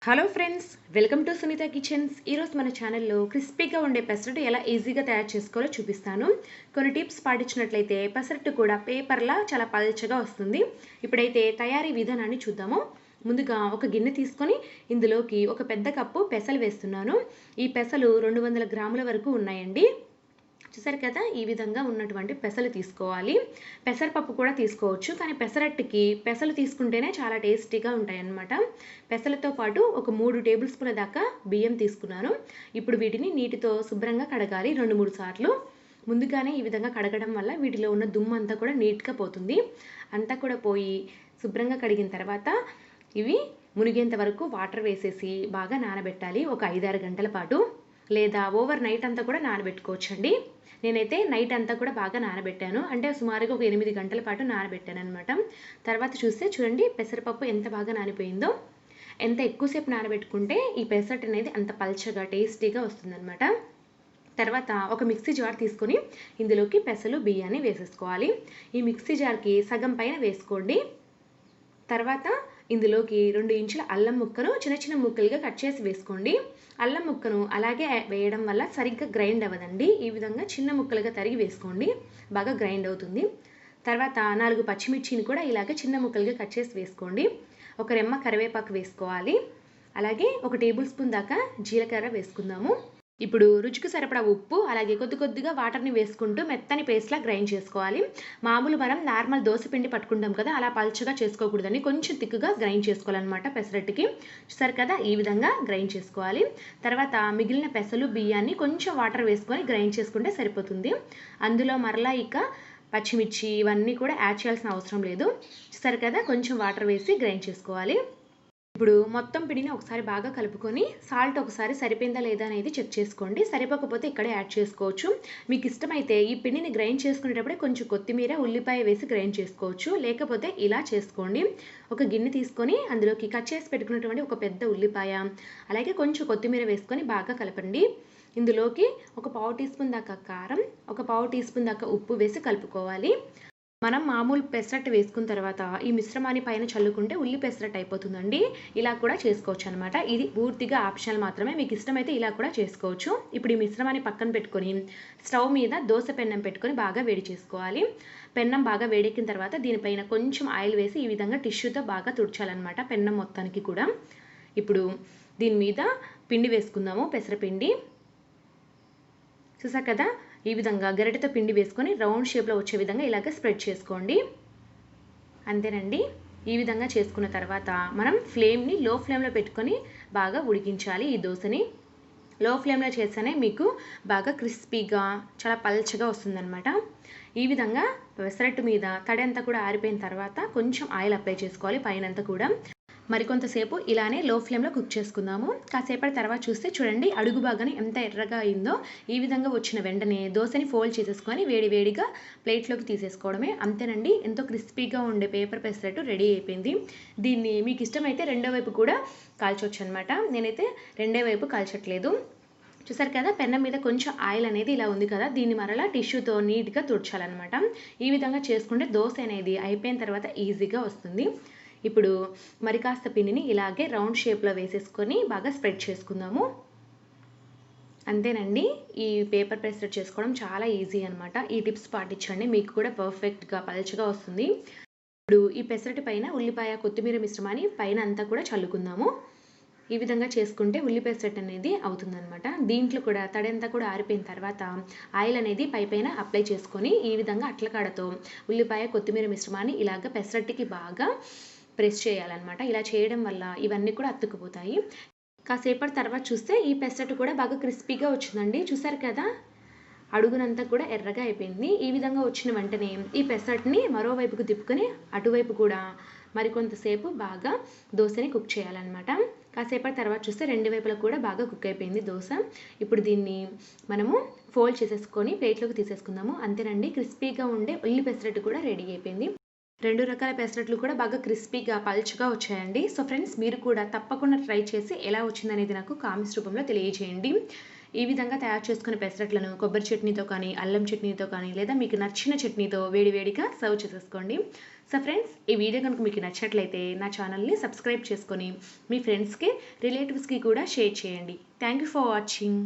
Hello friends, welcome to Sunitha kitchens. ఈరోజు మన ఛానల్లో క్రిస్పీగా ఉండే పెసరట్టు ఎలా ఈజీగా తయారు చేసుకోవాలో చూపిస్తాను. కొన్ని టిప్స్ పాటించినట్లయితే పెసరట్టు కూడా పేపర్లా చాలా పల్చగా వస్తుంది. ఇప్పుడైతే తయారీ విధానాన్ని చూద్దాము. ముందుగా ఒక గిన్నె తీసుకొని ఇందులోకి ఒక పెద్ద కప్పు పెసలు వేస్తున్నాను. ఈ పెసలు 200 గ్రాముల వరకు ఉన్నాయండి. చూసారు కదా, ఈ విధంగా ఉన్నటువంటి పెసలు తీసుకోవాలి. పెసరపప్పు కూడా తీసుకోవచ్చు, కానీ పెసరట్టుకి పెసలు తీసుకుంటేనే చాలా టేస్టీగా ఉంటాయన్నమాట. పెసలతో పాటు ఒక 3 టేబుల్ స్పూన్ల దాకా బియ్యం తీసుకున్నాను. ఇప్పుడు వీటిని నీటితో శుభ్రంగా కడగాలి 2-3 సార్లు. ముందుగానే ఈ విధంగా కడగడం వల్ల వీటిలో ఉన్న దుమ్ము అంతా కూడా నీట్గా పోతుంది. అంతా కూడా పోయి శుభ్రంగా కడిగిన తర్వాత ఇవి మునిగేంత వరకు వాటర్ వేసేసి బాగా నానబెట్టాలి. ఒక 5-6 గంటల పాటు, లేదా ఓవర్ నైట్ అంతా కూడా నానబెట్టుకోవచ్చండి. నేనైతే నైట్ అంతా కూడా బాగా నానబెట్టాను, అంటే సుమారుగా ఒక 8 గంటల పాటు నానబెట్టాను అనమాట. తర్వాత చూస్తే చూడండి, పెసరపప్పు ఎంత బాగా నానిపోయిందో. ఎంత ఎక్కువసేపు నానబెట్టుకుంటే ఈ పెసరట్టు అనేది అంత పల్చగా టేస్టీగా వస్తుందన్నమాట. తర్వాత ఒక మిక్సీ జార్ తీసుకొని ఇందులోకి పెసలు బియ్యాన్ని వేసేసుకోవాలి. ఈ మిక్సీ జార్కి సగం పైన వేసుకోండి. తర్వాత ఇందులోకి 2 ఇంచుల అల్లం ముక్కను చిన్న చిన్న ముక్కలుగా కట్ చేసి వేసుకోండి. అల్లం ముక్కను అలాగే వేయడం వల్ల సరిగ్గా గ్రైండ్ అవ్వదండి. ఈ విధంగా చిన్న ముక్కలుగా తరిగి వేసుకోండి, బాగా గ్రైండ్ అవుతుంది. తర్వాత 4 పచ్చిమిర్చిని కూడా ఇలాగ చిన్న ముక్కలుగా కట్ చేసి వేసుకోండి. ఒక రెమ్మ కరివేపాకు వేసుకోవాలి. అలాగే ఒక టేబుల్ స్పూన్ దాకా జీలకర్ర వేసుకుందాము. ఇప్పుడు రుచికి సరిపడా ఉప్పు, అలాగే కొద్దిగా వాటర్ని వేసుకుంటూ మెత్తని పేస్ట్లా గ్రైండ్ చేసుకోవాలి. మామూలు మనం నార్మల్ దోశ పిండి పట్టుకుంటాం కదా, అలా పల్చగా చేసుకోకూడదని కొంచెం తిక్కుగా గ్రైండ్ చేసుకోవాలన్నమాట పెసరట్టుకి. చూసారు కదా, ఈ విధంగా గ్రైండ్ చేసుకోవాలి. తర్వాత మిగిలిన పెసలు బియ్యాన్ని కొంచెం వాటర్ వేసుకొని గ్రైండ్ చేసుకుంటే సరిపోతుంది. అందులో మరలా ఇక పచ్చిమిర్చి ఇవన్నీ కూడా యాడ్ చేయాల్సిన అవసరం లేదు. చూసారు కదా, కొంచెం వాటర్ వేసి గ్రైండ్ చేసుకోవాలి. ఇప్పుడు మొత్తం పిండిని ఒకసారి బాగా కలుపుకొని సాల్ట్ ఒకసారి సరిపోయిందా లేదా అనేది చెక్ చేసుకోండి. సరిపోకపోతే ఇక్కడే యాడ్ చేసుకోవచ్చు. మీకు ఇష్టమైతే ఈ పిండిని గ్రైండ్ చేసుకునేటప్పుడే కొంచెం కొత్తిమీర, ఉల్లిపాయ వేసి గ్రైండ్ చేసుకోవచ్చు, లేకపోతే ఇలా చేసుకోండి. ఒక గిన్నె తీసుకొని అందులోకి కట్ చేసి పెట్టుకున్నటువంటి ఒక పెద్ద ఉల్లిపాయ, అలాగే కొంచెం కొత్తిమీర వేసుకొని బాగా కలపండి. ఇందులోకి ఒక 1/4 టీ స్పూన్ దాకా కారం, ఒక 1/4 టీ స్పూన్ దాకా ఉప్పు వేసి కలుపుకోవాలి. మనం మామూలు పెసరట్టు వేసుకున్న తర్వాత ఈ మిశ్రమాన్ని పైన చల్లుకుంటే ఉల్లి పెసరట్టు అయిపోతుందండి. ఇలా కూడా చేసుకోవచ్చు అనమాట. ఇది పూర్తిగా ఆప్షనల్ మాత్రమే, మీకు ఇష్టమైతే ఇలా కూడా చేసుకోవచ్చు. ఇప్పుడు ఈ మిశ్రమాన్ని పక్కన పెట్టుకొని స్టవ్ మీద దోశ పెన్నం పెట్టుకొని బాగా వేడి చేసుకోవాలి. పెన్నం బాగా వేడెక్కిన తర్వాత దీనిపైన కొంచెం ఆయిల్ వేసి ఈ విధంగా టిష్యూతో బాగా తుడచాలన్నమాట పెన్నం మొత్తానికి కూడా. ఇప్పుడు దీని మీద పిండి వేసుకుందాము, పెసరపిండి. చూసారు కదా, ఈ విధంగా గరిటెతో పిండి వేసుకొని రౌండ్ షేప్లో వచ్చే విధంగా ఇలాగ స్ప్రెడ్ చేసుకోండి. అంతేనండి. ఈ విధంగా చేసుకున్న తర్వాత మనం ఫ్లేమ్ని లో ఫ్లేమ్లో పెట్టుకొని బాగా ఉడికించాలి. ఈ దోశని లో ఫ్లేమ్లో చేస్తేనే మీకు బాగా క్రిస్పీగా చాలా పల్చగా వస్తుందన్నమాట. ఈ విధంగా పెసరట్టు మీద తడి అంతా కూడా ఆరిపోయిన తర్వాత కొంచెం ఆయిల్ అప్లై చేసుకోవాలి పైనంతా కూడా. మరికొంతసేపు ఇలానే లో ఫ్లేమ్లో కుక్ చేసుకుందాము. కాసేపటి తర్వాత చూస్తే చూడండి, అడుగు భాగాన్ని ఎంత ఎర్రగా అయిందో. ఈ విధంగా వచ్చిన వెంటనే దోశని ఫోల్డ్ చేసేసుకొని వేడివేడిగా ప్లేట్లోకి తీసేసుకోవడమే. అంతేనండి, ఎంతో క్రిస్పీగా ఉండే పేపర్ పెసరట్టు రెడీ అయిపోయింది. దీన్ని మీకు ఇష్టమైతే రెండో వైపు కూడా కాల్చవచ్చు అనమాట. నేనైతే రెండో వైపు కాల్చట్లేదు. చూసారు కదా, పెన్నం మీద కొంచెం ఆయిల్ అనేది ఇలా ఉంది కదా, దీన్ని మరలా టిష్యూతో నీట్గా తుడచాలన్నమాట. ఈ విధంగా చేసుకుంటే దోశ అనేది అయిపోయిన తర్వాత ఈజీగా వస్తుంది. ఇప్పుడు మరి కాస్త పిండిని ఇలాగే రౌండ్ షేప్లో వేసేసుకొని బాగా స్ప్రెడ్ చేసుకుందాము. అంతేనండి, ఈ పేపర్ పెసరట్టు చేసుకోవడం చాలా ఈజీ అనమాట. ఈ టిప్స్ పాటించండి, మీకు కూడా పర్ఫెక్ట్గా పల్చగా వస్తుంది. ఇప్పుడు ఈ పెసరట్టు పైన ఉల్లిపాయ, కొత్తిమీర మిశ్రమాన్ని పైన అంతా కూడా చల్లుకుందాము. ఈ విధంగా చేసుకుంటే ఉల్లి పెసరట్టు అనేది అవుతుందన్నమాట. దీంట్లో కూడా తడి అంతా కూడా ఆరిపోయిన తర్వాత ఆయిల్ అనేది పైన అప్లై చేసుకొని ఈ విధంగా అట్లకాడతో ఉల్లిపాయ, కొత్తిమీర మిశ్రమాన్ని ఇలాగ పెసరట్టుకి బాగా ప్రెస్ చేయాలన్నమాట. ఇలా చేయడం వల్ల ఇవన్నీ కూడా అతుక్కుపోతాయి. కాసేపటి తర్వాత చూస్తే ఈ పెసరట్టు కూడా బాగా క్రిస్పీగా వచ్చిందండి. చూసారు కదా, అడుగునంతా కూడా ఎర్రగా అయిపోయింది. ఈ విధంగా వచ్చిన వెంటనే ఈ పెసరట్టుని మరోవైపుకు తిప్పుకొని అటువైపు కూడా మరికొంతసేపు బాగా దోశని కుక్ చేయాలన్నమాట. కాసేపటి తర్వాత చూస్తే 2 వైపులా కూడా బాగా కుక్ అయిపోయింది దోశ. ఇప్పుడు దీన్ని మనము ఫోల్డ్ చేసేసుకొని ప్లేట్లోకి తీసేసుకుందాము. అంతేనండి, క్రిస్పీగా ఉండే ఉల్లి పెసరట్టు కూడా రెడీ అయిపోయింది. 2 రకాల పెసరట్లు కూడా బాగా క్రిస్పీగా పల్చగా వచ్చాయండి. సో ఫ్రెండ్స్, మీరు కూడా తప్పకుండా ట్రై చేసి ఎలా వచ్చిందనేది నాకు కామెంట్స్ రూపంలో తెలియజేయండి. ఈ విధంగా తయారు చేసుకునే పెసరట్లను కొబ్బరి చట్నీతో కానీ, అల్లం చట్నీతో కానీ, లేదా మీకు నచ్చిన చట్నీతో వేడివేడిగా సర్వ్ చేసేసుకోండి. సో ఫ్రెండ్స్, ఈ వీడియో కనుక మీకు నచ్చినట్లయితే నా ఛానల్ని సబ్స్క్రైబ్ చేసుకొని మీ ఫ్రెండ్స్కి రిలేటివ్స్కి కూడా షేర్ చేయండి. Thank you for watching.